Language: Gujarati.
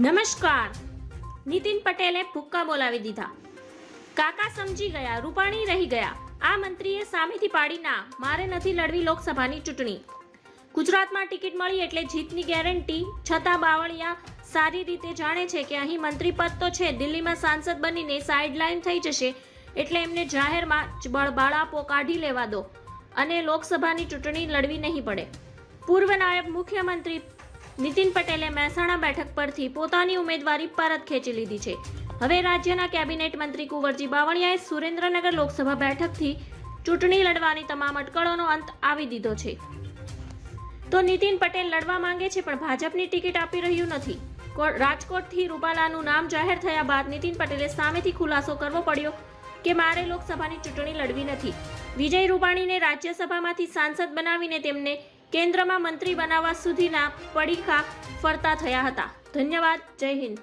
નમસ્કાર. નીતિન પટેલે ભૂક્કા બોલાવી દીધા. કાકા સમજી ગયા, રૂપાણી રહી ગયા. આ મંત્રીએ સામેથી પાડી ના, મારે નથી લડવી લોકસભાની ચૂંટણી. ગુજરાતમાં ટિકિટ મળી એટલે જીતની ગેરંટી, છતાં બાવળિયા સારી રીતે જાણે છે કે અહીં મંત્રી પદ તો છે, દિલ્હીમાં સાંસદ બનીને સાઇડલાઇન થઈ જશે એટલે એમને જાહેરમાં જ બળબાળાપો કાઢી લેવા દો અને લોકસભાની ચૂંટણી લડવી નહીં પડે. પૂર્વ નાયબ મુખ્યમંત્રી નીતિન પટેલે મહેસાણા બેઠક પરથી પોતાની ઉમેદવારી પરત ખેંચી લીધી છે. હવે રાજ્યના કેબિનેટ મંત્રી કુંવરજી બાવળિયાએ સુરેન્દ્રનગર લોકસભા બેઠકથી ચૂંટણી લડવાની તમામ અટકળોનો અંત આવી દીધો છે. તો નીતિન પટેલ લડવા માંગે છે પણ ભાજપની ટિકિટ આપી રહ્યું નથી. રાજકોટથી રૂપાલાનું નામ જાહેર થયા બાદ નીતિન પટેલે સામેથી ખુલાસો કરવો પડ્યો કે મારે લોકસભાની ચૂંટણી લડવી નથી. વિજય રૂપાણીને રાજ્યસભામાંથી સાંસદ બનાવીને તેમને કેન્દ્રમાં મંત્રી બનાવવા સુધીના પડીખા ફરતા થયા હતા. ધન્યવાદ. જય હિન્દ.